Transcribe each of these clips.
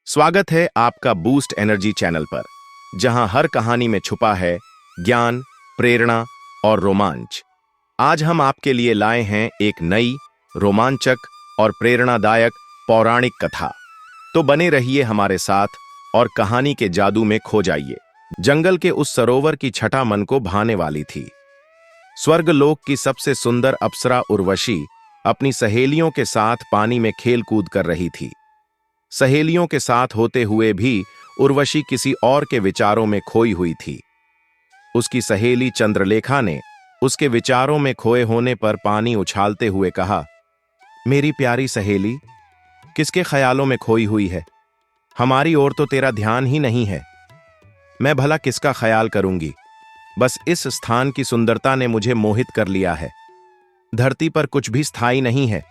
स्वागत है आपका बूस्ट एनर्जी चैनल पर, जहां हर कहानी में छुपा है ज्ञान, प्रेरणा और रोमांच। आज हम आपके लिए लाए हैं एक नई, रोमांचक और प्रेरणादायक पौराणिक कथा। तो बने रहिए हमारे साथ और कहानी के जादू में खो जाइए। जंगल के उस सरोवर की छटा मन को भाने वाली थी। स्वर्गलोक की सबसे सुंदर अप्सरा उर्वशी अपनी सहेलियों के साथ पानी में खेल कूद कर रही थी। सहेलियों के साथ होते हुए भी उर्वशी किसी और के विचारों में खोई हुई थी। उसकी सहेली चंद्रलेखा ने उसके विचारों में खोए होने पर पानी उछालते हुए कहा, मेरी प्यारी सहेली, किसके ख्यालों में खोई हुई है? हमारी ओर तो तेरा ध्यान ही नहीं है। मैं भला किसका ख्याल करूंगी? बस इस स्थान की सुंदरता ने मुझे मोहित कर लिया है। धरती पर कुछ भी स्थायी नहीं है,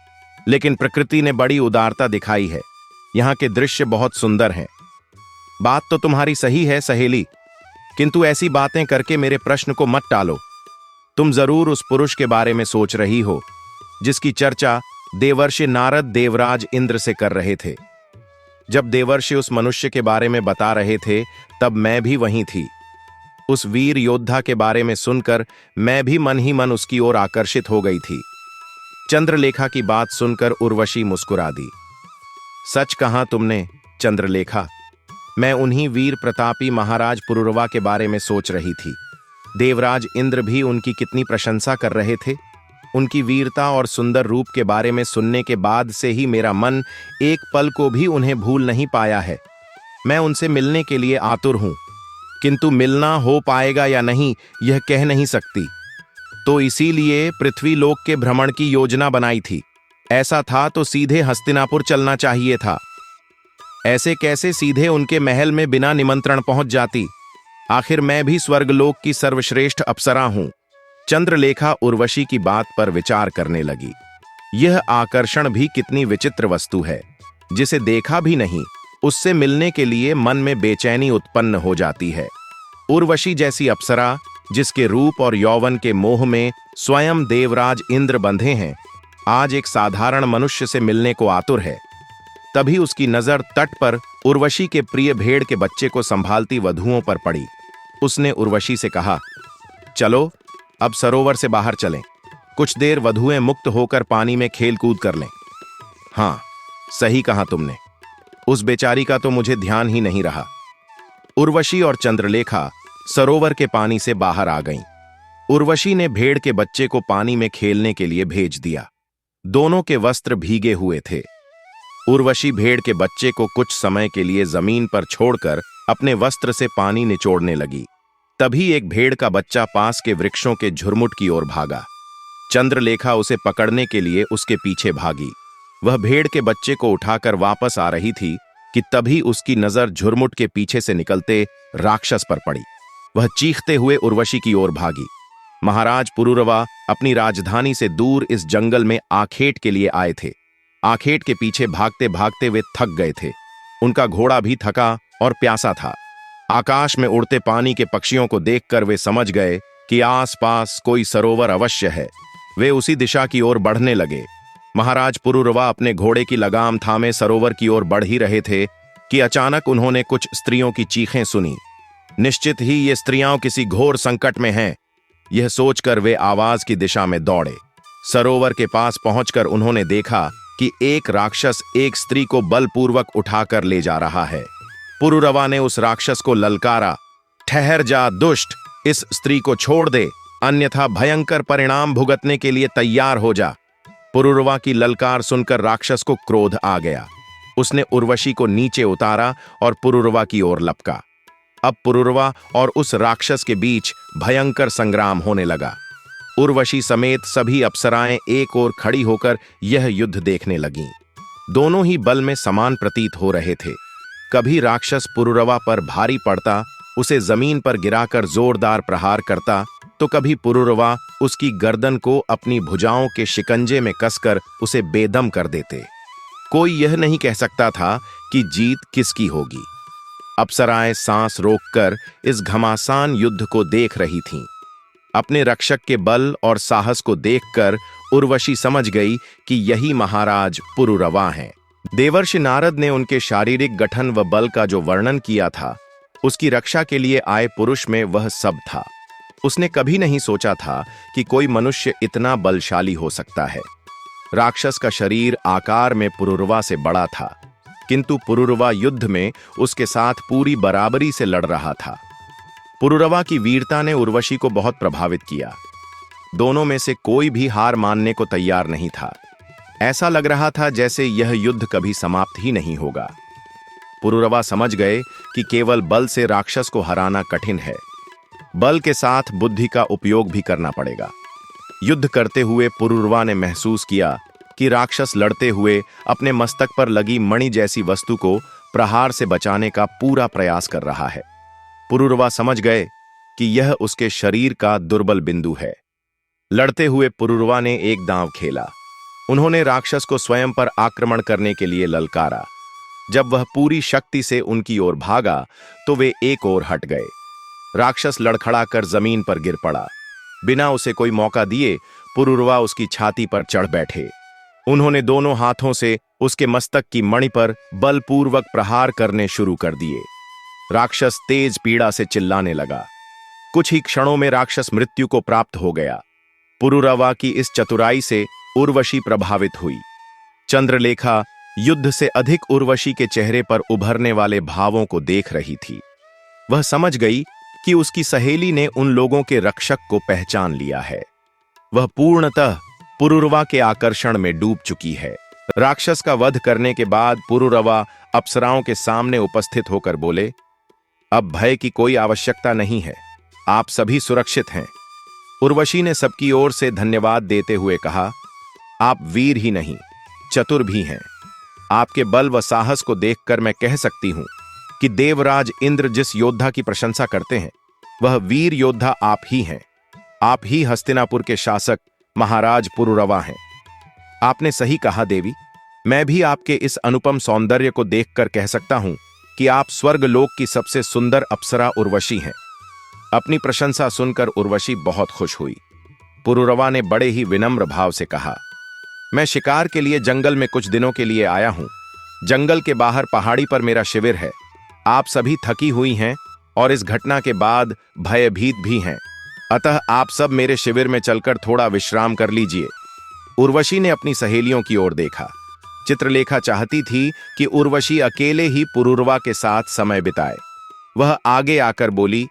लेकिन प्रकृति ने बड़ी उदारता दिखाई है। यहाँ के दृश्य बहुत सुंदर हैं। बात तो तुम्हारी सही है सहेली, किंतु ऐसी बातें करके मेरे प्रश्न को मत टालो। तुम जरूर उस पुरुष के बारे में सोच रही हो जिसकी चर्चा देवर्षि नारद देवराज इंद्र से कर रहे थे। जब देवर्षि उस मनुष्य के बारे में बता रहे थे, तब मैं भी वहीं थी। उस वीर योद्धा के बारे में सुनकर मैं भी मन ही मन उसकी ओर आकर्षित हो गई थी। चंद्रलेखा की बात सुनकर उर्वशी मुस्कुरा दी। सच कहा तुमने चंद्रलेखा, मैं उन्हीं वीर प्रतापी महाराज पुरुरवा के बारे में सोच रही थी। देवराज इंद्र भी उनकी कितनी प्रशंसा कर रहे थे। उनकी वीरता और सुंदर रूप के बारे में सुनने के बाद से ही मेरा मन एक पल को भी उन्हें भूल नहीं पाया है। मैं उनसे मिलने के लिए आतुर हूं, किंतु मिलना हो पाएगा या नहीं यह कह नहीं सकती। तो इसीलिए पृथ्वी लोक के भ्रमण की योजना बनाई थी। ऐसा था तो सीधे हस्तिनापुर चलना चाहिए था। ऐसे कैसे सीधे उनके महल में बिना निमंत्रण पहुंच जाती? आखिर मैं भी स्वर्गलोक की सर्वश्रेष्ठ अप्सरा हूं। चंद्रलेखा उर्वशी की बात पर विचार करने लगी। यह आकर्षण भी कितनी विचित्र वस्तु है, जिसे देखा भी नहीं, उससे मिलने के लिए मन में बेचैनी उत्पन्न हो जाती है। उर्वशी जैसी अप्सरा, जिसके रूप और यौवन के मोह में स्वयं देवराज इंद्र बंधे हैं, आज एक साधारण मनुष्य से मिलने को आतुर है। तभी उसकी नजर तट पर उर्वशी के प्रिय भेड़ के बच्चे को संभालती वधुओं पर पड़ी। उसने उर्वशी से कहा, चलो अब सरोवर से बाहर चलें। कुछ देर वधुएं मुक्त होकर पानी में खेल कूद कर लें। हाँ, सही कहा तुमने। उस बेचारी का तो मुझे ध्यान ही नहीं रहा। उर्वशी और चंद्रलेखा सरोवर के पानी से बाहर आ गईं। उर्वशी ने भेड़ के बच्चे को पानी में खेलने के लिए भेज दिया। दोनों के वस्त्र भीगे हुए थे। उर्वशी भेड़ के बच्चे को कुछ समय के लिए जमीन पर छोड़कर अपने वस्त्र से पानी निचोड़ने लगी। तभी एक भेड़ का बच्चा पास के वृक्षों के झुरमुट की ओर भागा। चंद्रलेखा उसे पकड़ने के लिए उसके पीछे भागी। वह भेड़ के बच्चे को उठाकर वापस आ रही थी कि तभी उसकी नजर झुरमुट के पीछे से निकलते राक्षस पर पड़ी। वह चीखते हुए उर्वशी की ओर भागी। महाराज पुरुरवा अपनी राजधानी से दूर इस जंगल में आखेट के लिए आए थे। आखेट के पीछे भागते भागते वे थक गए थे। उनका घोड़ा भी थका और प्यासा था। आकाश में उड़ते पानी के पक्षियों को देखकर वे समझ गए कि आसपास कोई सरोवर अवश्य है। वे उसी दिशा की ओर बढ़ने लगे। महाराज पुरुरवा अपने घोड़े की लगाम थामे सरोवर की ओर बढ़ ही रहे थे कि अचानक उन्होंने कुछ स्त्रियों की चीखें सुनी। निश्चित ही ये स्त्रियां किसी घोर संकट में हैं। यह सोचकर वे आवाज की दिशा में दौड़े। सरोवर के पास पहुंचकर उन्होंने देखा कि एक राक्षस एक स्त्री को बलपूर्वक उठाकर ले जा रहा है। पुरुरवा ने उस राक्षस को ललकारा, ठहर जा दुष्ट, इस स्त्री को छोड़ दे, अन्यथा भयंकर परिणाम भुगतने के लिए तैयार हो जा। पुरुरवा की ललकार सुनकर राक्षस को क्रोध आ गया। उसने उर्वशी को नीचे उतारा और पुरुरवा की ओर लपका। अब पुरुरवा और उस राक्षस के बीच भयंकर संग्राम होने लगा। उर्वशी समेत सभी अप्सराएं एक ओर खड़ी होकर यह युद्ध देखने लगीं। दोनों ही बल में समान प्रतीत हो रहे थे। कभी राक्षस पुरुरवा पर भारी पड़ता, उसे जमीन पर गिराकर जोरदार प्रहार करता, तो कभी पुरुरवा उसकी गर्दन को अपनी भुजाओं के शिकंजे में कसकर उसे बेदम कर देते। कोई यह नहीं कह सकता था कि जीत किसकी होगी। अप्सराएं सांस रोककर इस घमासान युद्ध को देख रही थीं। अपने रक्षक के बल और साहस को देखकर उर्वशी समझ गई कि यही महाराज पुरुरवा हैं। देवर्षि नारद ने उनके शारीरिक गठन व बल का जो वर्णन किया था, उसकी रक्षा के लिए आए पुरुष में वह सब था। उसने कभी नहीं सोचा था कि कोई मनुष्य इतना बलशाली हो सकता है। राक्षस का शरीर आकार में पुरुरवा से बड़ा था, किंतु पुरुरवा युद्ध में उसके साथ पूरी बराबरी से लड़ रहा था। पुरुरवा की वीरता ने उर्वशी को बहुत प्रभावित किया। दोनों में से कोई भी हार मानने को तैयार नहीं था। ऐसा लग रहा था जैसे यह युद्ध कभी समाप्त ही नहीं होगा। पुरुरवा समझ गए कि केवल बल से राक्षस को हराना कठिन है, बल के साथ बुद्धि का उपयोग भी करना पड़ेगा। युद्ध करते हुए पुरुरवा ने महसूस किया कि राक्षस लड़ते हुए अपने मस्तक पर लगी मणि जैसी वस्तु को प्रहार से बचाने का पूरा प्रयास कर रहा है। पुरुरवा समझ गए कि यह उसके शरीर का दुर्बल बिंदु है। लड़ते हुए पुरुरवा ने एक दांव खेला। उन्होंने राक्षस को स्वयं पर आक्रमण करने के लिए ललकारा। जब वह पूरी शक्ति से उनकी ओर भागा तो वे एक ओर हट गए। राक्षस लड़खड़ाकर जमीन पर गिर पड़ा। बिना उसे कोई मौका दिए पुरुरवा उसकी छाती पर चढ़ बैठे। उन्होंने दोनों हाथों से उसके मस्तक की मणि पर बलपूर्वक प्रहार करने शुरू कर दिए। राक्षस तेज पीड़ा से चिल्लाने लगा। कुछ ही क्षणों में राक्षस मृत्यु को प्राप्त हो गया। पुरुरवा की इस चतुराई से उर्वशी प्रभावित हुई। चंद्रलेखा युद्ध से अधिक उर्वशी के चेहरे पर उभरने वाले भावों को देख रही थी। वह समझ गई कि उसकी सहेली ने उन लोगों के रक्षक को पहचान लिया है। वह पूर्णतः पुरुरवा के आकर्षण में डूब चुकी है। राक्षस का वध करने के बाद पुरुरवा अप्सराओं के सामने उपस्थित होकर बोले, अब भय की कोई आवश्यकता नहीं है, आप सभी सुरक्षित हैं। उर्वशी ने सबकी ओर से धन्यवाद देते हुए कहा, आप वीर ही नहीं, चतुर भी हैं। आपके बल व साहस को देखकर मैं कह सकती हूं कि देवराज इंद्र जिस योद्धा की प्रशंसा करते हैं, वह वीर योद्धा आप ही हैं। आप ही हस्तिनापुर के शासक महाराज पुरुरवा हैं। आपने सही कहा देवी, मैं भी आपके इस अनुपम सौंदर्य को देखकर कह सकता हूं कि आप स्वर्गलोक की सबसे सुंदर अप्सरा उर्वशी हैं। अपनी प्रशंसा सुनकर उर्वशी बहुत खुश हुई। पुरुरवा ने बड़े ही विनम्र भाव से कहा, मैं शिकार के लिए जंगल में कुछ दिनों के लिए आया हूं। जंगल के बाहर पहाड़ी पर मेरा शिविर है। आप सभी थकी हुई हैं और इस घटना के बाद भयभीत भी हैं, अतः आप सब मेरे शिविर में चलकर थोड़ा विश्राम कर लीजिए। उर्वशी ने अपनी सहेलियों की ओर देखा। चित्रलेखा चाहती थी कि उर्वशी अकेले ही पुरुरवा के साथ समय बिताए। वह आगे आकर बोली,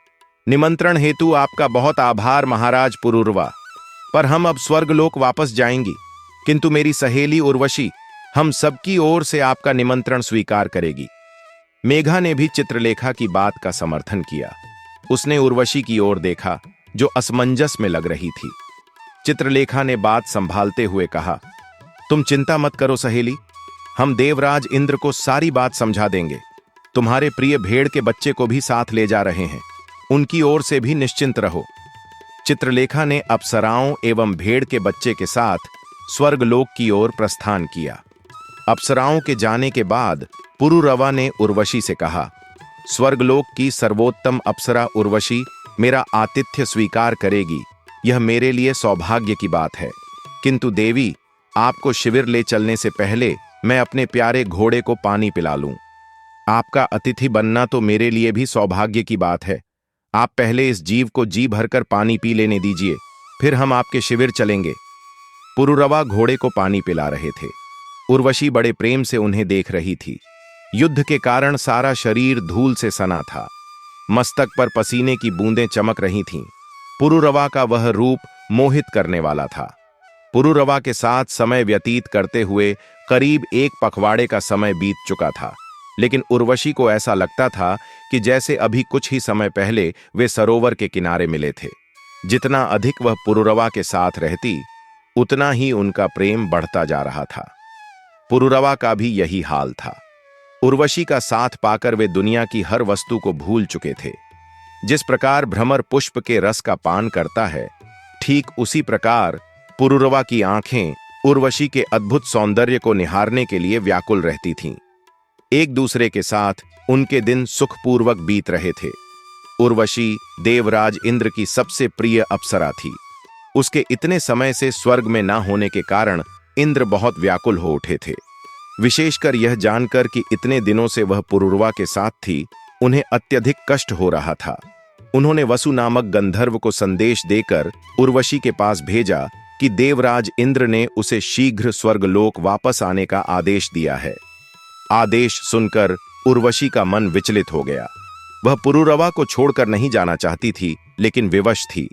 निमंत्रण हेतु आपका बहुत आभार महाराज पुरुरवा, पर हम अब स्वर्गलोक वापस जाएंगी, किंतु मेरी सहेली उर्वशी हम सबकी ओर से आपका निमंत्रण स्वीकार करेगी। मेघा ने भी चित्रलेखा की बात का समर्थन किया। उसने उर्वशी की ओर देखा जो असमंजस में लग रही थी। चित्रलेखा ने बात संभालते हुए कहा, तुम चिंता मत करो सहेली, हम देवराज इंद्र को सारी बात समझा देंगे। तुम्हारे प्रिय भेड़ के बच्चे को भी साथ ले जा रहे हैं, उनकी ओर से भी निश्चिंत रहो। चित्रलेखा ने अप्सराओं एवं भेड़ के बच्चे के साथ स्वर्गलोक की ओर प्रस्थान किया। अप्सराओं के जाने के बाद पुरुरवा ने उर्वशी से कहा, स्वर्गलोक की सर्वोत्तम अप्सरा उर्वशी मेरा आतिथ्य स्वीकार करेगी, यह मेरे लिए सौभाग्य की बात है। किंतु देवी, आपको शिविर ले चलने से पहले मैं अपने प्यारे घोड़े को पानी पिला लूं। आपका अतिथि बनना तो मेरे लिए भी सौभाग्य की बात है। आप पहले इस जीव को जी भरकर पानी पी लेने दीजिए, फिर हम आपके शिविर चलेंगे। पुरुरवा घोड़े को पानी पिला रहे थे। उर्वशी बड़े प्रेम से उन्हें देख रही थी। युद्ध के कारण सारा शरीर धूल से सना था। मस्तक पर पसीने की बूंदें चमक रही थीं। पुरुरवा का वह रूप मोहित करने वाला था। पुरुरवा के साथ समय व्यतीत करते हुए करीब एक पखवाड़े का समय बीत चुका था, लेकिन उर्वशी को ऐसा लगता था कि जैसे अभी कुछ ही समय पहले वे सरोवर के किनारे मिले थे। जितना अधिक वह पुरुरवा के साथ रहती, उतना ही उनका प्रेम बढ़ता जा रहा था। पुरुरवा का भी यही हाल था। उर्वशी का साथ पाकर वे दुनिया की हर वस्तु को भूल चुके थे। जिस प्रकार भ्रमर पुष्प के रस का पान करता है, ठीक उसी प्रकार पुरुरवा की आंखें उर्वशी के अद्भुत सौंदर्य को निहारने के लिए व्याकुल रहती थीं। एक दूसरे के साथ उनके दिन सुखपूर्वक बीत रहे थे। उर्वशी देवराज इंद्र की सबसे प्रिय अप्सरा थी। उसके इतने समय से स्वर्ग में न होने के कारण इंद्र बहुत व्याकुल हो उठे थे। विशेषकर यह जानकर कि इतने दिनों से वह पुरुरवा के साथ थी, उन्हें अत्यधिक कष्ट हो रहा था। उन्होंने वसु नामक गंधर्व को संदेश देकर उर्वशी के पास भेजा कि देवराज इंद्र ने उसे शीघ्र स्वर्गलोक वापस आने का आदेश दिया है। आदेश सुनकर उर्वशी का मन विचलित हो गया। वह पुरुरवा को छोड़कर नहीं जाना चाहती थी, लेकिन विवश थी।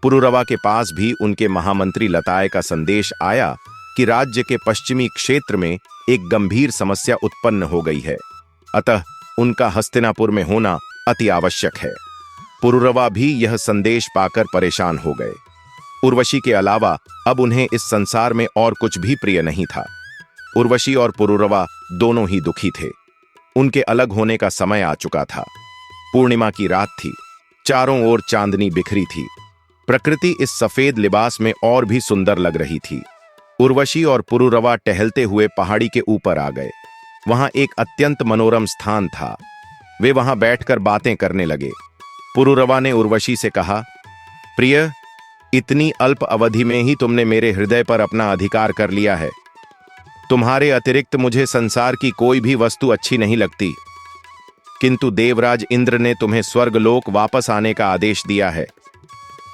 पुरुरवा के पास भी उनके महामंत्री लताय का संदेश आया कि राज्य के पश्चिमी क्षेत्र में एक गंभीर समस्या उत्पन्न हो गई है, अतः उनका हस्तिनापुर में होना अति आवश्यक है। पुरुरवा भी यह संदेश पाकर परेशान हो गए। उर्वशी के अलावा अब उन्हें इस संसार में और कुछ भी प्रिय नहीं था। उर्वशी और पुरुरवा दोनों ही दुखी थे। उनके अलग होने का समय आ चुका था। पूर्णिमा की रात थी। चारों ओर चांदनी बिखरी थी। प्रकृति इस सफेद लिबास में और भी सुंदर लग रही थी। उर्वशी और पुरुरवा टहलते हुए पहाड़ी के ऊपर आ गए। वहां एक अत्यंत मनोरम स्थान था। वे वहां बैठकर बातें करने लगे। पुरुरवा ने उर्वशी से कहा, प्रिय, इतनी अल्प अवधि में ही तुमने मेरे हृदय पर अपना अधिकार कर लिया है। तुम्हारे अतिरिक्त मुझे संसार की कोई भी वस्तु अच्छी नहीं लगती, किंतु देवराज इंद्र ने तुम्हें स्वर्गलोक वापस आने का आदेश दिया है।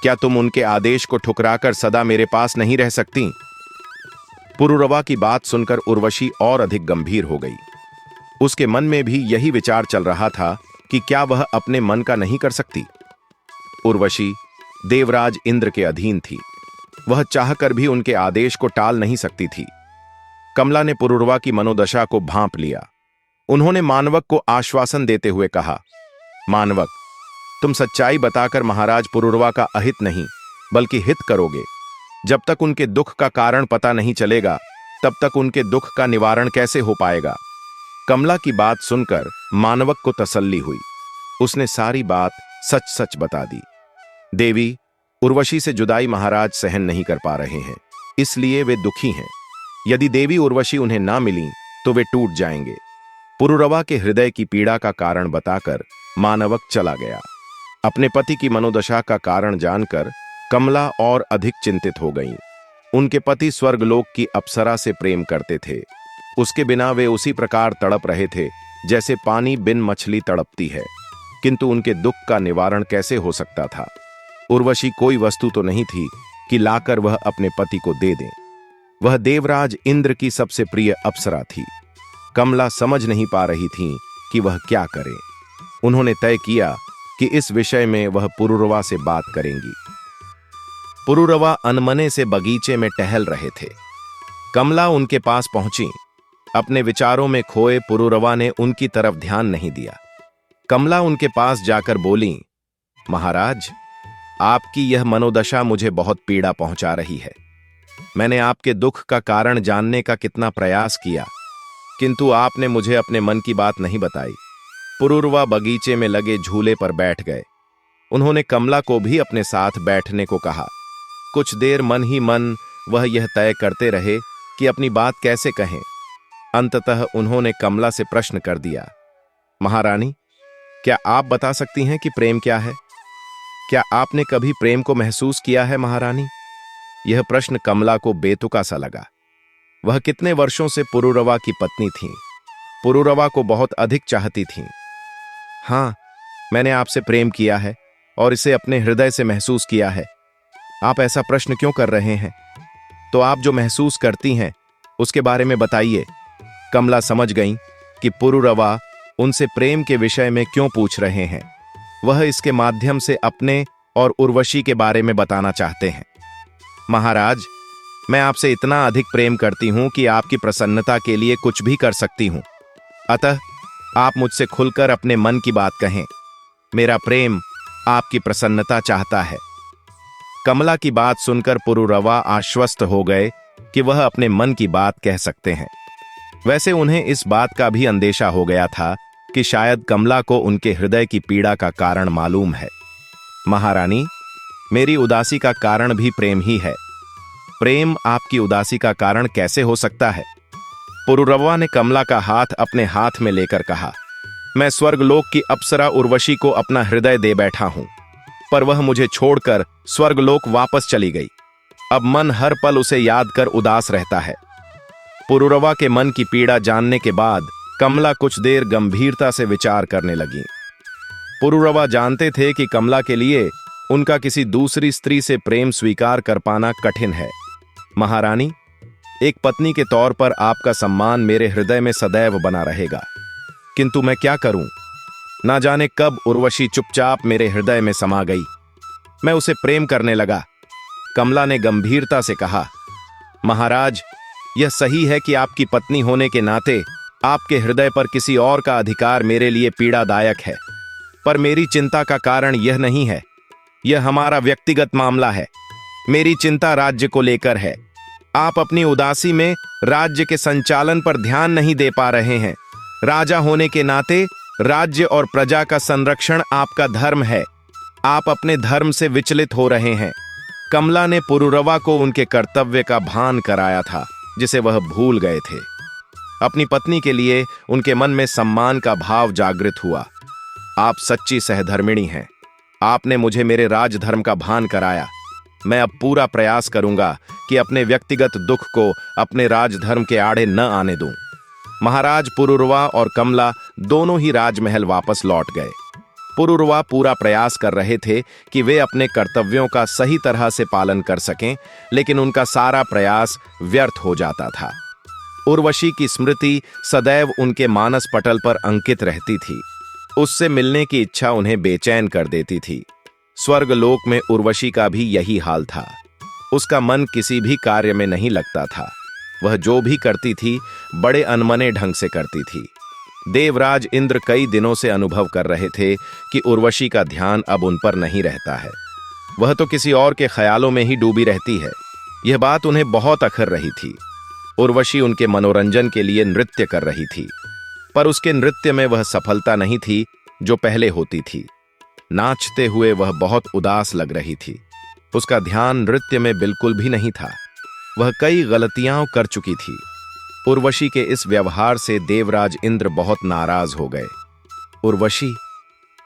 क्या तुम उनके आदेश को ठुकराकर सदा मेरे पास नहीं रह सकती? पुरुरवा की बात सुनकर उर्वशी और अधिक गंभीर हो गई। उसके मन में भी यही विचार चल रहा था कि क्या वह अपने मन का नहीं कर सकती। उर्वशी देवराज इंद्र के अधीन थी। वह चाहकर भी उनके आदेश को टाल नहीं सकती थी। कमला ने पुरुरवा की मनोदशा को भांप लिया। उन्होंने मानवक को आश्वासन देते हुए कहा, मानवक, तुम सच्चाई बताकर महाराज पुरुरवा का अहित नहीं बल्कि हित करोगे। जब तक उनके दुख का कारण पता नहीं चलेगा, तब तक उनके दुख का निवारण कैसे हो पाएगा? कमला की बात सुनकर मानवक को तसल्ली हुई। उसने सारी बात सच सच बता दी। देवी, उर्वशी से जुदाई महाराज सहन नहीं कर पा रहे हैं, इसलिए वे दुखी हैं। यदि देवी उर्वशी उन्हें ना मिली तो वे टूट जाएंगे। पुरुरवा के हृदय की पीड़ा का कारण बताकर मानवक चला गया। अपने पति की मनोदशा का कारण जानकर कमला और अधिक चिंतित हो गईं। उनके पति स्वर्गलोक की अप्सरा से प्रेम करते थे। उसके बिना वे उसी प्रकार तड़प रहे थे जैसे पानी बिन मछली तड़पती है, किंतु उनके दुख का निवारण कैसे हो सकता था? उर्वशी कोई वस्तु तो नहीं थी कि लाकर वह अपने पति को दे दें। वह देवराज इंद्र की सबसे प्रिय अप्सरा थी। कमला समझ नहीं पा रही थी कि वह क्या करे। उन्होंने तय किया कि इस विषय में वह पुरुरवा से बात करेंगी। पुरुरवा अनमने से बगीचे में टहल रहे थे। कमला उनके पास पहुंची। अपने विचारों में खोए पुरुरवा ने उनकी तरफ ध्यान नहीं दिया। कमला उनके पास जाकर बोली, महाराज, आपकी यह मनोदशा मुझे बहुत पीड़ा पहुंचा रही है। मैंने आपके दुख का कारण जानने का कितना प्रयास किया, किंतु आपने मुझे अपने मन की बात नहीं बताई। पुरुरवा बगीचे में लगे झूले पर बैठ गए। उन्होंने कमला को भी अपने साथ बैठने को कहा। कुछ देर मन ही मन वह यह तय करते रहे कि अपनी बात कैसे कहें। अंततः उन्होंने कमला से प्रश्न कर दिया, महारानी, क्या आप बता सकती हैं कि प्रेम क्या है? क्या आपने कभी प्रेम को महसूस किया है महारानी? यह प्रश्न कमला को बेतुका सा लगा। वह कितने वर्षों से पुरुरवा की पत्नी थीं। पुरुरवा को बहुत अधिक चाहती थीं। हाँ, मैंने आपसे प्रेम किया है और इसे अपने हृदय से महसूस किया है। आप ऐसा प्रश्न क्यों कर रहे हैं? तो आप जो महसूस करती हैं उसके बारे में बताइए। कमला समझ गईं कि पुरुरवा उनसे प्रेम के विषय में क्यों पूछ रहे हैं। वह इसके माध्यम से अपने और उर्वशी के बारे में बताना चाहते हैं। महाराज, मैं आपसे इतना अधिक प्रेम करती हूं कि आपकी प्रसन्नता के लिए कुछ भी कर सकती हूं। अतः आप मुझसे खुलकर अपने मन की बात कहें। मेरा प्रेम आपकी प्रसन्नता चाहता है। कमला की बात सुनकर पुरुरवा आश्वस्त हो गए कि वह अपने मन की बात कह सकते हैं। वैसे उन्हें इस बात का भी अंदेशा हो गया था कि शायद कमला को उनके हृदय की पीड़ा का कारण मालूम है। महारानी, मेरी उदासी का कारण भी प्रेम ही है। प्रेम आपकी उदासी का कारण कैसे हो सकता है? पुरुरवा ने कमला का हाथ अपने हाथ में लेकर कहा, मैं स्वर्गलोक की अप्सरा उर्वशी को अपना हृदय दे बैठा हूं, पर वह मुझे छोड़कर स्वर्गलोक वापस चली गई। अब मन हर पल उसे याद कर उदास रहता है। पुरुरवा के मन की पीड़ा जानने के बाद कमला कुछ देर गंभीरता से विचार करने लगी। पुरुरवा जानते थे कि कमला के लिए उनका किसी दूसरी स्त्री से प्रेम स्वीकार कर पाना कठिन है। महारानी, एक पत्नी के तौर पर आपका सम्मान मेरे हृदय में सदैव बना रहेगा, किंतु मैं क्या करूं? ना जाने कब उर्वशी चुपचाप मेरे हृदय में समा गई। मैं उसे प्रेम करने लगा। कमला ने गंभीरता से कहा, महाराज, यह सही है कि आपकी पत्नी होने के नाते आपके हृदय पर किसी और का अधिकार मेरे लिए पीड़ादायक है, पर मेरी चिंता का कारण यह नहीं है। यह हमारा व्यक्तिगत मामला है। मेरी चिंता राज्य को लेकर है। आप अपनी उदासी में राज्य के संचालन पर ध्यान नहीं दे पा रहे हैं। राजा होने के नाते राज्य और प्रजा का संरक्षण आपका धर्म है। आप अपने धर्म से विचलित हो रहे हैं। कमला ने पुरुरवा को उनके कर्तव्य का भान कराया था, जिसे वह भूल गए थे। अपनी पत्नी के लिए उनके मन में सम्मान का भाव जागृत हुआ। आप सच्ची सहधर्मिणी हैं। आपने मुझे मेरे राजधर्म का भान कराया। मैं अब पूरा प्रयास करूंगा कि अपने व्यक्तिगत दुख को अपने राजधर्म के आड़े न आने दूं। महाराज पुरुरवा और कमला दोनों ही राजमहल वापस लौट गए। पुरुरवा पूरा प्रयास कर रहे थे कि वे अपने कर्तव्यों का सही तरह से पालन कर सकें, लेकिन उनका सारा प्रयास व्यर्थ हो जाता था। उर्वशी की स्मृति सदैव उनके मानस पटल पर अंकित रहती थी। उससे मिलने की इच्छा उन्हें बेचैन कर देती थी। स्वर्गलोक में उर्वशी का भी यही हाल था। उसका मन किसी भी कार्य में नहीं लगता था। वह जो भी करती थी बड़े अनमने ढंग से करती थी। देवराज इंद्र कई दिनों से अनुभव कर रहे थे कि उर्वशी का ध्यान अब उन पर नहीं रहता है। वह तो किसी और के ख्यालों में ही डूबी रहती है। यह बात उन्हें बहुत अखर रही थी। उर्वशी उनके मनोरंजन के लिए नृत्य कर रही थी, पर उसके नृत्य में वह सफलता नहीं थी जो पहले होती थी। नाचते हुए वह बहुत उदास लग रही थी। उसका ध्यान नृत्य में बिल्कुल भी नहीं था। वह कई गलतियां कर चुकी थी। उर्वशी के इस व्यवहार से देवराज इंद्र बहुत नाराज हो गए। उर्वशी,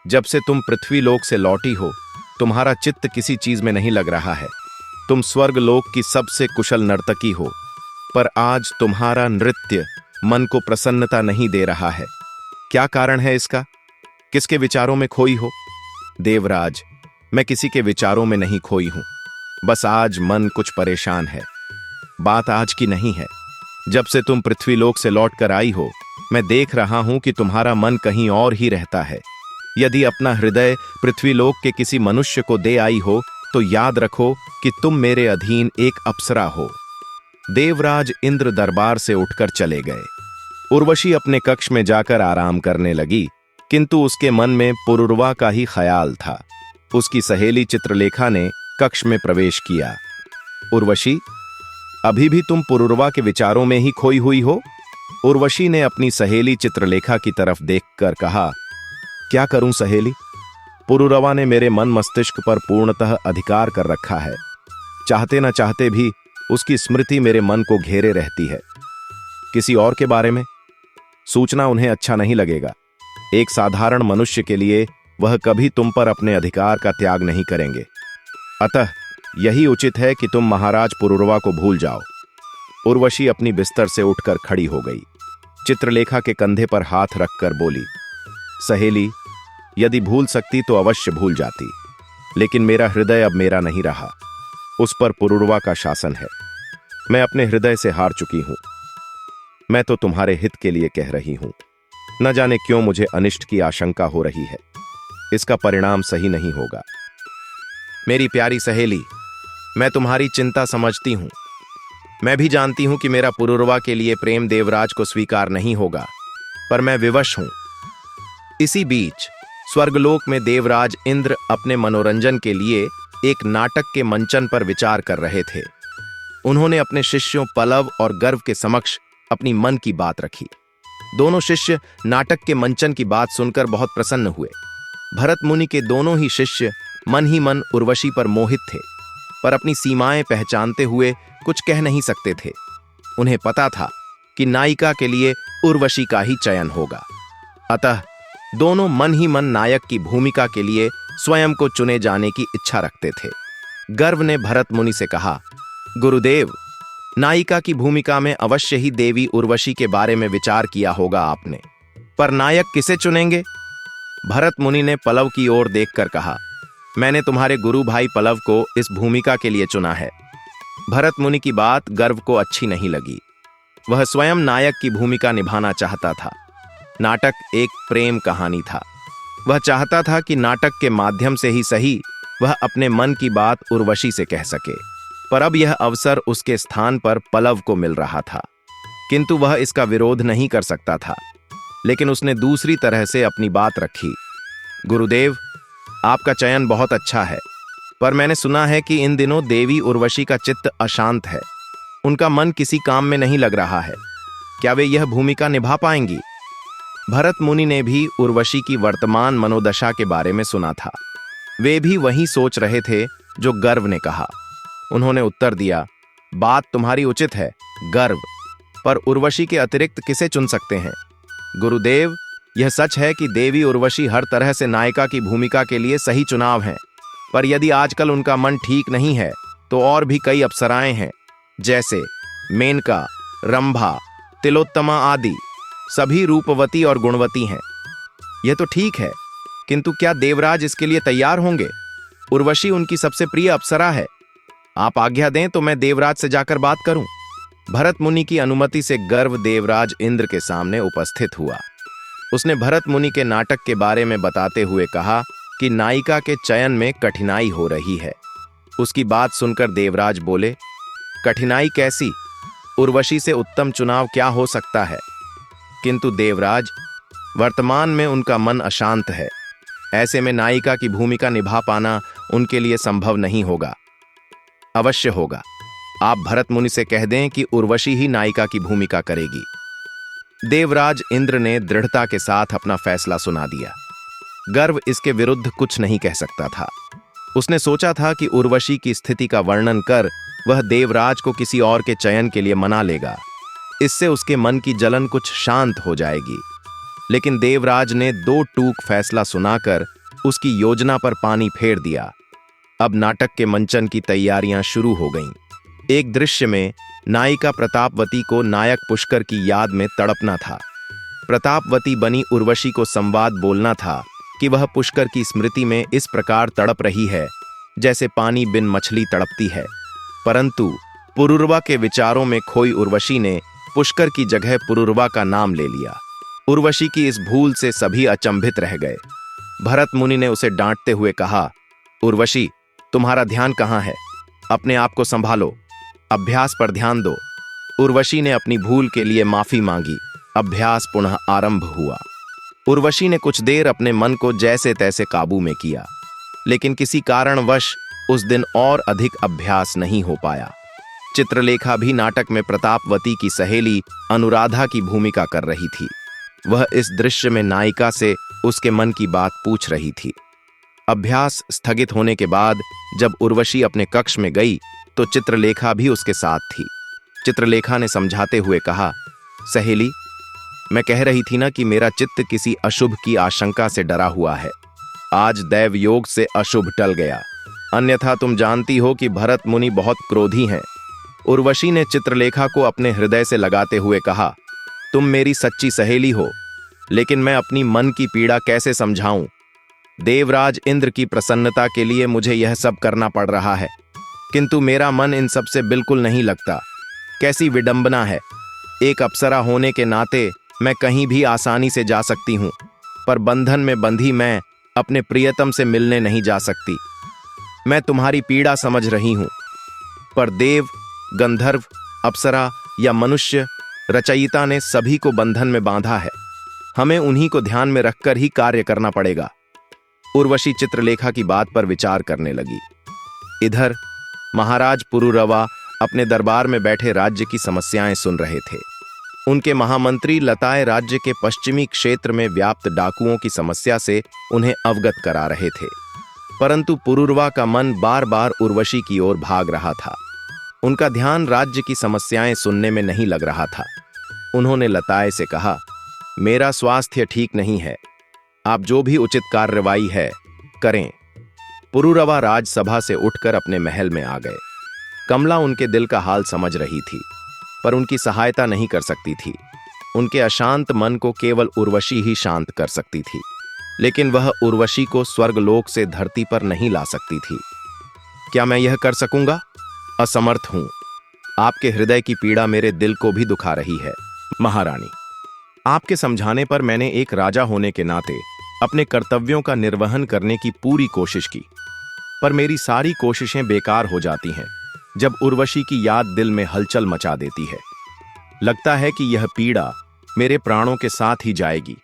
जब से तुम पृथ्वीलोक से लौटी हो, तुम्हारा चित्त किसी चीज में नहीं लग रहा है। तुम स्वर्गलोक की सबसे कुशल नर्तकी हो, पर आज तुम्हारा नृत्य मन को प्रसन्नता नहीं दे रहा है। क्या कारण है इसका? किसके विचारों में खोई हो? देवराज, मैं किसी के विचारों में नहीं खोई हूं। बस आज मन कुछ परेशान है। बात आज की नहीं है। जब से तुम पृथ्वीलोक से लौट कर आई हो, मैं देख रहा हूं कि तुम्हारा मन कहीं और ही रहता है। यदि अपना हृदय पृथ्वीलोक के किसी मनुष्य को दे आई हो, तो याद रखो कि तुम मेरे अधीन एक अप्सरा हो। देवराज इंद्र दरबार से उठकर चले गए। उर्वशी अपने कक्ष में जाकर आराम करने लगी, किंतु उसके मन में पुरुरवा का ही ख्याल था। उसकी सहेली चित्रलेखा ने कक्ष में प्रवेश किया। उर्वशी, अभी भी तुम पुरुरवा के विचारों में ही खोई हुई हो? उर्वशी ने अपनी सहेली चित्रलेखा की तरफ देखकर कहा, क्या करूं सहेली? पुरुरवा ने मेरे मन मस्तिष्क पर पूर्णतः अधिकार कर रखा है। चाहते न चाहते भी उसकी स्मृति मेरे मन को घेरे रहती है। किसी और के बारे में सोचना उन्हें अच्छा नहीं लगेगा। एक साधारण मनुष्य के लिए वह कभी तुम पर अपने अधिकार का त्याग नहीं करेंगे। अतः यही उचित है कि तुम महाराज पुरुरवा को भूल जाओ। उर्वशी अपनी बिस्तर से उठकर खड़ी हो गई। चित्रलेखा के कंधे पर हाथ रखकर बोली, सहेली, यदि भूल सकती तो अवश्य भूल जाती, लेकिन मेरा हृदय अब मेरा नहीं रहा। उस पर पुरुरवा का शासन है। मैं अपने हृदय से हार चुकी हूं। मैं तो तुम्हारे हित के लिए कह रही हूं। न जाने क्यों मुझे अनिष्ट की आशंका हो रही है। इसका परिणाम सही नहीं होगा। मेरी प्यारी सहेली, मैं तुम्हारी चिंता समझती हूं। मैं भी जानती हूं कि मेरा पुरुरवा के लिए प्रेम देवराज को स्वीकार नहीं होगा, पर मैं विवश हूं। इसी बीच स्वर्गलोक में देवराज इंद्र अपने मनोरंजन के लिए एक नाटक के मंचन पर विचार कर रहे थे। उन्होंने अपने शिष्यों पलव और गर्व के समक्ष अपनी मन की बात रखी। दोनों शिष्य नाटक के मंचन की बात सुनकर बहुत प्रसन्न हुए। भरत मुनि के दोनों ही शिष्य मन ही मन उर्वशी पर मोहित थे, पर अपनी सीमाएं पहचानते हुए कुछ कह नहीं सकते थे। उन्हें पता था कि नायिका के लिए उर्वशी का ही चयन होगा। अतः दोनों मन ही मन नायक की भूमिका के लिए स्वयं को चुने जाने की इच्छा रखते थे। गर्व ने भरत मुनि से कहा, गुरुदेव, नायिका की भूमिका में अवश्य ही देवी उर्वशी के बारे में विचार किया होगा आपने, पर नायक किसे चुनेंगे? भरत मुनि ने पलव की ओर देखकर कहा, मैंने तुम्हारे गुरु भाई पलव को इस भूमिका के लिए चुना है। भरत मुनि की बात गर्व को अच्छी नहीं लगी। वह स्वयं नायक की भूमिका निभाना चाहता था। नाटक एक प्रेम कहानी था। वह चाहता था कि नाटक के माध्यम से ही सही वह अपने मन की बात उर्वशी से कह सके, पर अब यह अवसर उसके स्थान पर पलव को मिल रहा था, किंतु वह इसका विरोध नहीं कर सकता था। लेकिन उसने दूसरी तरह से अपनी बात रखी। गुरुदेव, आपका चयन बहुत अच्छा है, पर मैंने सुना है कि इन दिनों देवी उर्वशी का चित्त अशांत है। उनका मन किसी काम में नहीं लग रहा है। क्या वे यह भूमिका निभा पाएंगी? भरत मुनि ने भी उर्वशी की वर्तमान मनोदशा के बारे में सुना था। वे भी वही सोच रहे थे जो गर्व ने कहा। उन्होंने उत्तर दिया, बात तुम्हारी उचित है गर्व, पर उर्वशी के अतिरिक्त किसे चुन सकते हैं? गुरुदेव, यह सच है कि देवी उर्वशी हर तरह से नायिका की भूमिका के लिए सही चुनाव हैं, पर यदि आजकल उनका मन ठीक नहीं है तो और भी कई अप्सराएं हैं, जैसे मेनका, रंभा, तिलोत्तमा आदि, सभी रूपवती और गुणवती हैं। यह तो ठीक है, किंतु क्या देवराज इसके लिए तैयार होंगे? उर्वशी उनकी सबसे प्रिय अप्सरा है। आप आज्ञा दें तो मैं देवराज से जाकर बात करूं। भरत मुनि की अनुमति से गर्व देवराज इंद्र के सामने उपस्थित हुआ। उसने भरत मुनि के नाटक के बारे में बताते हुए कहा कि नायिका के चयन में कठिनाई हो रही है। उसकी बात सुनकर देवराज बोले, कठिनाई कैसी? उर्वशी से उत्तम चुनाव क्या हो सकता है? किंतु देवराज, वर्तमान में उनका मन अशांत है। ऐसे में नायिका की भूमिका निभा पाना उनके लिए संभव नहीं होगा। अवश्य होगा। आप भरत मुनि से कह दें कि उर्वशी ही नायिका की भूमिका करेगी। देवराज इंद्र ने दृढ़ता के साथ अपना फैसला सुना दिया। गर्व इसके विरुद्ध कुछ नहीं कह सकता था। उसने सोचा था कि उर्वशी की स्थिति का वर्णन कर वह देवराज को किसी और के चयन के लिए मना लेगा। इससे उसके मन की जलन कुछ शांत हो जाएगी। लेकिन देवराज ने दो टूक फैसला सुनाकर उसकी योजना पर पानी फेर दिया। अब नाटक के मंचन की तैयारियां शुरू हो गईं। एक दृश्य में नायिका प्रतापवती को नायक पुष्कर की याद में तड़पना था। प्रतापवती बनी उर्वशी को संवाद बोलना था कि वह पुष्कर की स्मृति में इस प्रकार तड़प रही है जैसे पानी बिन मछली तड़पती है। परंतु पुरुरवा के विचारों में खोई उर्वशी ने पुष्कर की जगह पुरुरवा का नाम ले लिया। उर्वशी की इस भूल से सभी अचंभित रह गए। भरत मुनि ने उसे डांटते हुए कहा, उर्वशी, तुम्हारा ध्यान कहाँ है? अपने आप को संभालो, अभ्यास पर ध्यान दो। उर्वशी ने अपनी भूल के लिए माफी मांगी। अभ्यास पुनः आरंभ हुआ। उर्वशी ने कुछ देर अपने मन को जैसे तैसे काबू में किया, लेकिन किसी कारणवश उस दिन और अधिक अभ्यास नहीं हो पाया। चित्रलेखा भी नाटक में प्रतापवती की सहेली अनुराधा की भूमिका कर रही थी। वह इस दृश्य में नायिका से उसके मन की बात पूछ रही थी। अभ्यास स्थगित होने के बाद जब उर्वशी अपने कक्ष में गई तो चित्रलेखा भी उसके साथ थी। चित्रलेखा ने समझाते हुए कहा, सहेली, मैं कह रही थी ना कि मेरा चित्त किसी अशुभ की आशंका से डरा हुआ है। आज दैव योग से अशुभ टल गया, अन्यथा तुम जानती हो कि भरत मुनि बहुत क्रोधी हैं। उर्वशी ने चित्रलेखा को अपने हृदय से लगाते हुए कहा, तुम मेरी सच्ची सहेली हो, लेकिन मैं अपनी मन की पीड़ा कैसे समझाऊं? देवराज इंद्र की प्रसन्नता के लिए मुझे यह सब करना पड़ रहा है, किंतु मेरा मन इन सब से बिल्कुल नहीं लगता। कैसी विडंबना है। एक अप्सरा होने के नाते मैं कहीं भी आसानी से जा सकती हूं, पर बंधन में बंधी मैं अपने प्रियतम से मिलने नहीं जा सकती। मैं तुम्हारी पीड़ा समझ रही हूं, पर देव, गंधर्व, अप्सरा या मनुष्य, रचयिता ने सभी को बंधन में बांधा है। हमें उन्हीं को ध्यान में रखकर ही कार्य करना पड़ेगा। उर्वशी चित्रलेखा की बात पर विचार करने लगी। इधर महाराज पुरुरवा अपने दरबार में बैठे राज्य की समस्याएं सुन रहे थे। उनके महामंत्री लताए राज्य के पश्चिमी क्षेत्र में व्याप्त डाकुओं की समस्या से उन्हें अवगत करा रहे थे, परंतु पुरुरवा का मन बार बार उर्वशी की ओर भाग रहा था। उनका ध्यान राज्य की समस्याएं सुनने में नहीं लग रहा था। उन्होंने लताए से कहा, मेरा स्वास्थ्य ठीक नहीं है, आप जो भी उचित कार्रवाई है करें। पुरुरवा राजसभा से उठकर अपने महल में आ गए। कमला उनके दिल का हाल समझ रही थी, पर उनकी सहायता नहीं कर सकती थी। उनके अशांत मन को केवल उर्वशी ही शांत कर सकती थी, लेकिन वह उर्वशी को स्वर्गलोक से धरती पर नहीं ला सकती थी। क्या मैं यह कर सकूंगा? असमर्थ हूं। आपके हृदय की पीड़ा मेरे दिल को भी दुखा रही है। महारानी, आपके समझाने पर मैंने एक राजा होने के नाते अपने कर्तव्यों का निर्वहन करने की पूरी कोशिश की, पर मेरी सारी कोशिशें बेकार हो जाती हैं जब उर्वशी की याद दिल में हलचल मचा देती है। लगता है कि यह पीड़ा मेरे प्राणों के साथ ही जाएगी।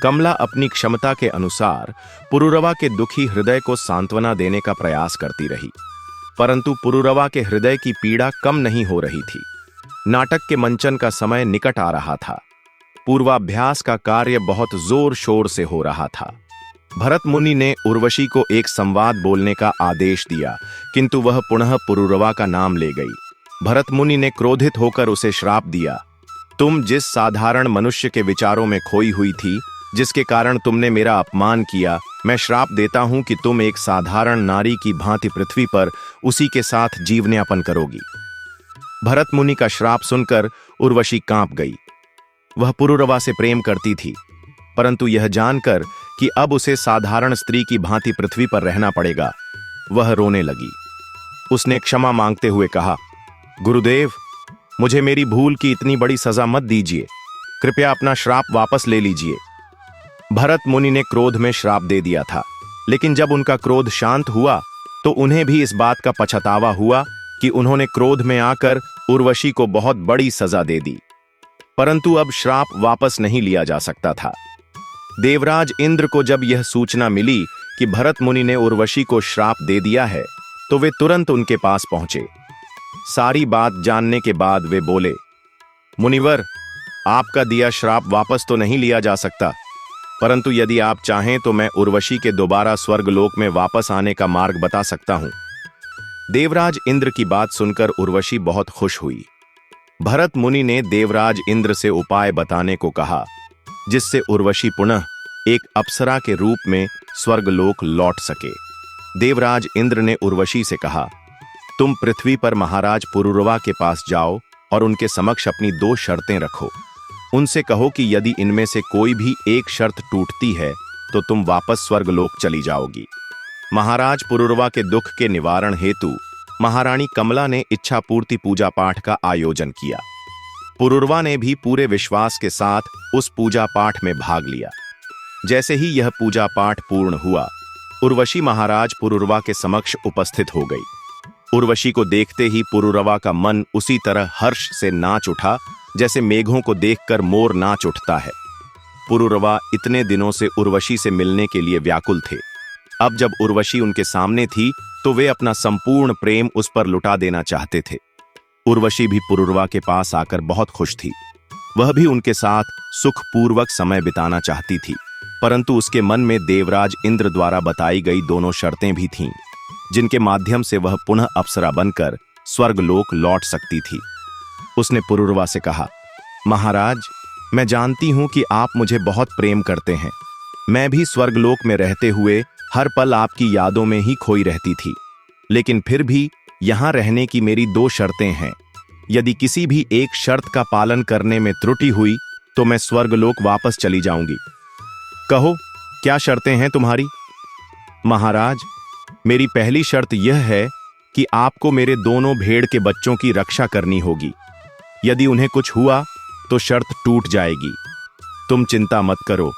कमला अपनी क्षमता के अनुसार पुरुरवा के दुखी हृदय को सांत्वना देने का प्रयास करती रही, परंतु पुरुरवा के हृदय की पीड़ा कम नहीं हो रही थी। नाटक के मंचन का समय निकट आ रहा था। पूर्वाभ्यास का कार्य बहुत जोर शोर से हो रहा था। भरत मुनि ने उर्वशी को एक संवाद बोलने का आदेश दिया, किंतु वह पुनः पुरुरवा का नाम ले गई। भरत मुनि ने क्रोधित होकर उसे श्राप दिया, तुम जिस साधारण मनुष्य के विचारों में खोई हुई थी, जिसके कारण तुमने मेरा अपमान किया, मैं श्राप देता हूं कि तुम एक साधारण नारी की भांति पृथ्वी पर उसी के साथ जीवनयापन करोगी। भरत मुनि का श्राप सुनकर उर्वशी कांप गई। वह पुरुरवा से प्रेम करती थी, परंतु यह जानकर कि अब उसे साधारण स्त्री की भांति पृथ्वी पर रहना पड़ेगा, वह रोने लगी। उसने क्षमा मांगते हुए कहा, गुरुदेव, मुझे मेरी भूल की इतनी बड़ी सजा मत दीजिए, कृपया अपना श्राप वापस ले लीजिए। भरत मुनि ने क्रोध में श्राप दे दिया था, लेकिन जब उनका क्रोध शांत हुआ तो उन्हें भी इस बात का पछतावा हुआ कि उन्होंने क्रोध में आकर उर्वशी को बहुत बड़ी सजा दे दी। परंतु अब श्राप वापस नहीं लिया जा सकता था। देवराज इंद्र को जब यह सूचना मिली कि भरत मुनि ने उर्वशी को श्राप दे दिया है, तो वे तुरंत उनके पास पहुंचे। सारी बात जानने के बाद वे बोले, मुनिवर, आपका दिया श्राप वापस तो नहीं लिया जा सकता, परंतु यदि आप चाहें तो मैं उर्वशी के दोबारा स्वर्गलोक में वापस आने का मार्ग बता सकता हूं। देवराज इंद्र की बात सुनकर उर्वशी बहुत खुश हुई। भरत मुनि ने देवराज इंद्र से उपाय बताने को कहा, जिससे उर्वशी पुनः एक अप्सरा के रूप में स्वर्गलोक लौट सके। देवराज इंद्र ने उर्वशी से कहा, तुम पृथ्वी पर महाराज पुरुरवा के पास जाओ और उनके समक्ष अपनी 2 शर्तें रखो। उनसे कहो कि यदि इनमें से कोई भी एक शर्त टूटती है तो तुम वापस स्वर्गलोक चली जाओगी। महाराज पुरुरवा के दुख के निवारण हेतु महारानी कमला ने इच्छा पूर्ति पूजा पाठ का आयोजन किया। पुरुरवा ने भी पूरे विश्वास के साथ उस पूजा पाठ में भाग लिया। जैसे ही यह पूजा पाठ पूर्ण हुआ, उर्वशी महाराज पुरुरवा के समक्ष उपस्थित हो गई। उर्वशी को देखते ही पुरुरवा का मन उसी तरह हर्ष से नाच उठा जैसे मेघों को देखकर मोर नाच उठता है। पुरुरवा इतने दिनों से उर्वशी से मिलने के लिए व्याकुल थे। अब जब उर्वशी उनके सामने थी तो वे अपना संपूर्ण प्रेम उस पर लुटा देना चाहते थे। उर्वशी भी पुरुरवा के पास आकर बहुत खुश थी। वह भी उनके साथ सुखपूर्वक समय बिताना चाहती थी, परंतु उसके मन में देवराज इंद्र द्वारा बताई गई दोनों शर्तें भी थीं, जिनके माध्यम से वह पुनः अप्सरा बनकर स्वर्गलोक लौट सकती थी। उसने पुरुरवा से कहा, महाराज, मैं जानती हूं कि आप मुझे बहुत प्रेम करते हैं। मैं भी स्वर्गलोक में रहते हुए हर पल आपकी यादों में ही खोई रहती थी, लेकिन फिर भी यहां रहने की मेरी 2 शर्तें हैं। यदि किसी भी एक शर्त का पालन करने में त्रुटि हुई तो मैं स्वर्गलोक वापस चली जाऊंगी। कहो, क्या शर्तें हैं तुम्हारी? महाराज, मेरी पहली शर्त यह है कि आपको मेरे दोनों भेड़ के बच्चों की रक्षा करनी होगी। यदि उन्हें कुछ हुआ तो शर्त टूट जाएगी। तुम चिंता मत करो,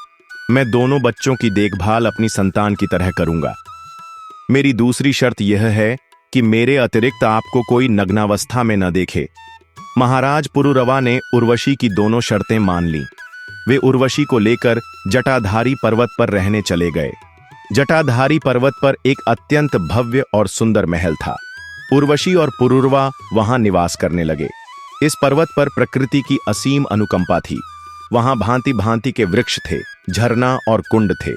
मैं दोनों बच्चों की देखभाल अपनी संतान की तरह करूंगा। मेरी दूसरी शर्त यह है कि मेरे अतिरिक्त आपको कोई नग्नावस्था में न देखे। महाराज पुरुरवा ने उर्वशी की दोनों शर्तें मान लीं। वे उर्वशी को लेकर जटाधारी पर्वत पर रहने चले गए। जटाधारी पर्वत पर एक अत्यंत भव्य और सुंदर महल था। उर्वशी और पुरुरवा वहां निवास करने लगे। इस पर्वत पर प्रकृति की असीम अनुकंपा थी। वहां भांति भांति के वृक्ष थे, झरना और कुंड थे।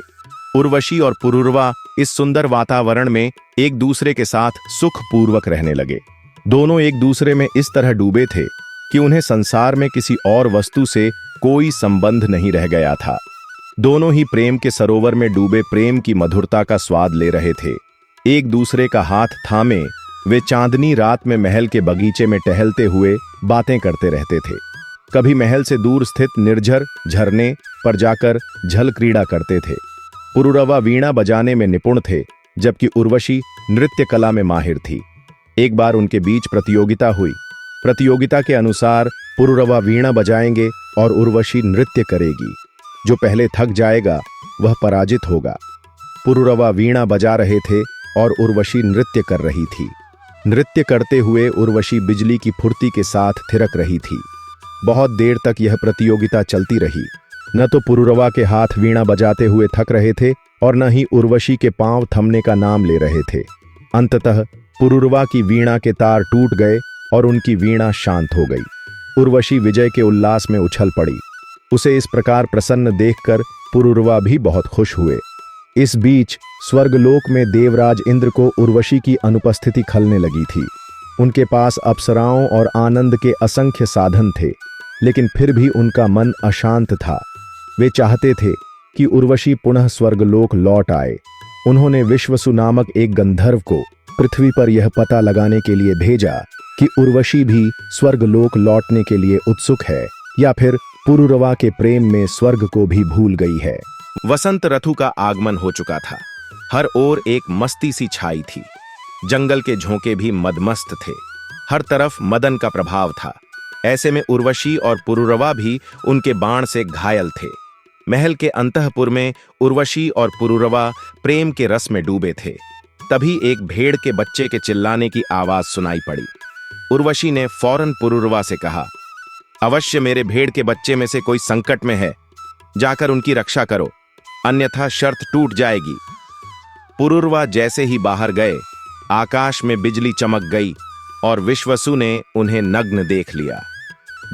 उर्वशी और पुरुरवा इस सुंदर वातावरण में एक दूसरे के साथ सुखपूर्वक रहने लगे। दोनों एक दूसरे में इस तरह डूबे थे कि उन्हें संसार में किसी और वस्तु से कोई संबंध नहीं रह गया था। दोनों ही प्रेम के सरोवर में डूबे प्रेम की मधुरता का स्वाद ले रहे थे। एक दूसरे का हाथ थामे वे चांदनी रात में महल के बगीचे में टहलते हुए बातें करते रहते थे। कभी महल से दूर स्थित निर्झर झरने पर जाकर झल क्रीड़ा करते थे। पुरुरवा वीणा बजाने में निपुण थे, जबकि उर्वशी नृत्य कला में माहिर थी। एक बार उनके बीच प्रतियोगिता हुई। प्रतियोगिता के अनुसार पुरुरवा वीणा बजाएंगे और उर्वशी नृत्य करेगी। जो पहले थक जाएगा वह पराजित होगा। पुरुरवा वीणा बजा रहे थे और उर्वशी नृत्य कर रही थी। नृत्य करते हुए उर्वशी बिजली की फुर्ती के साथ थिरक रही थी। बहुत देर तक यह प्रतियोगिता चलती रही। न तो पुरुरवा के हाथ वीणा बजाते हुए थक रहे थे और न ही उर्वशी के पांव थमने का नाम ले रहे थे। अंततः पुरुरवा की वीणा के तार टूट गए और उनकी वीणा शांत हो गई। उर्वशी विजय के उल्लास में उछल पड़ी। उसे इस प्रकार प्रसन्न देखकर पुरुरवा भी बहुत खुश हुए। इस बीच स्वर्गलोक में देवराज इंद्र को उर्वशी की अनुपस्थिति खलने लगी थी। उनके पास अप्सराओं और आनंद के असंख्य साधन थे, लेकिन फिर भी उनका मन अशांत था। वे चाहते थे कि उर्वशी पुनः स्वर्गलोक लौट आए। उन्होंने विश्वसु नामक एक गंधर्व को पृथ्वी पर यह पता लगाने के लिए भेजा कि उर्वशी भी स्वर्गलोक लौटने के लिए उत्सुक है या फिर पुरुरवा के प्रेम में स्वर्ग को भी भूल गई है। वसंत ऋतु का आगमन हो चुका था। हर ओर एक मस्ती सी छाई थी। जंगल के झोंके भी मदमस्त थे। हर तरफ मदन का प्रभाव था। ऐसे में उर्वशी और पुरुरवा भी उनके बाण से घायल थे। महल के अंतःपुर में उर्वशी और पुरुरवा प्रेम के रस में डूबे थे। तभी एक भेड़ के बच्चे के चिल्लाने की आवाज सुनाई पड़ी। उर्वशी ने फौरन पुरुरवा से कहा, अवश्य मेरे भेड़ के बच्चे में से कोई संकट में है, जाकर उनकी रक्षा करो, अन्यथा शर्त टूट जाएगी। पुरुरवा जैसे ही बाहर गए, आकाश में बिजली चमक गई और विश्वसु ने उन्हें नग्न देख लिया।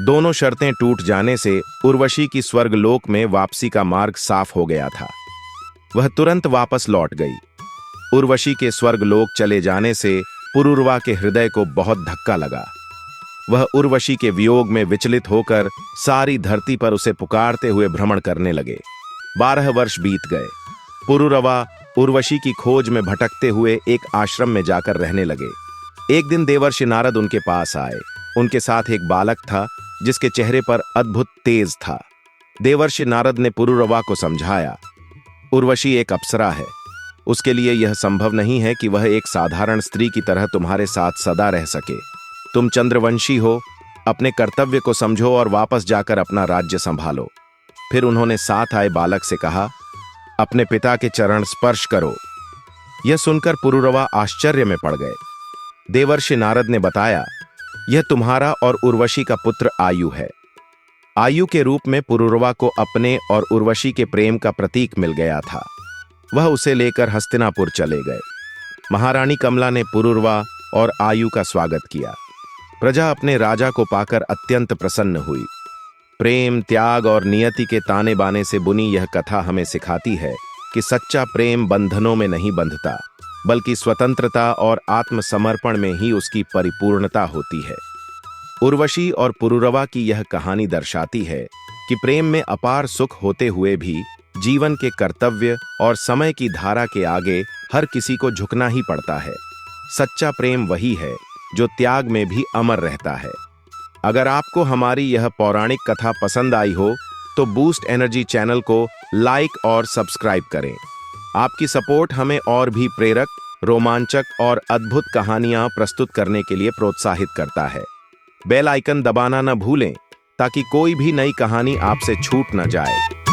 दोनों शर्तें टूट जाने से उर्वशी की स्वर्गलोक में वापसी का मार्ग साफ हो गया था। वह तुरंत वापस लौट गई। उर्वशी के स्वर्गलोक चले जाने से पुरुरवा के हृदय को बहुत धक्का लगा। वह उर्वशी के वियोग में विचलित होकर सारी धरती पर उसे पुकारते हुए भ्रमण करने लगे। 12 वर्ष बीत गए। पुरुरवा उर्वशी की खोज में भटकते हुए एक आश्रम में जाकर रहने लगे। एक दिन देवर्षि नारद उनके पास आए। उनके साथ एक बालक था जिसके चेहरे पर अद्भुत तेज था। देवर्षि नारद ने पुरुरवा को समझाया, उर्वशी एक अप्सरा है। उसके लिए यह संभव नहीं है कि वह एक साधारण स्त्री की तरह तुम्हारे साथ सदा रह सके। तुम चंद्रवंशी हो, अपने कर्तव्य को समझो और वापस जाकर अपना राज्य संभालो। फिर उन्होंने साथ आए बालक से कहा, अपने पिता के चरण स्पर्श करो। यह सुनकर पुरुरवा आश्चर्य में पड़ गए। देवर्षि नारद ने बताया, यह तुम्हारा और उर्वशी का पुत्र आयु है। आयु के रूप में पुरुरवा को अपने और उर्वशी के प्रेम का प्रतीक मिल गया था। वह उसे लेकर हस्तिनापुर चले गए। महारानी कमला ने पुरुरवा और आयु का स्वागत किया। प्रजा अपने राजा को पाकर अत्यंत प्रसन्न हुई। प्रेम, त्याग और नियति के ताने बाने से बुनी यह कथा हमें सिखाती है कि सच्चा प्रेम बंधनों में नहीं बंधता, बल्कि स्वतंत्रता और आत्मसमर्पण में ही उसकी परिपूर्णता होती है। उर्वशी और पुरुरवा की यह कहानी दर्शाती है कि प्रेम में अपार सुख होते हुए भी जीवन के कर्तव्य और समय की धारा के आगे हर किसी को झुकना ही पड़ता है। सच्चा प्रेम वही है जो त्याग में भी अमर रहता है। अगर आपको हमारी यह पौराणिक कथा पसंद आई हो तो बूस्ट एनर्जी चैनल को लाइक और सब्सक्राइब करें। आपकी सपोर्ट हमें और भी प्रेरक, रोमांचक और अद्भुत कहानियां प्रस्तुत करने के लिए प्रोत्साहित करता है। बेल आइकन दबाना न भूलें ताकि कोई भी नई कहानी आपसे छूट न जाए।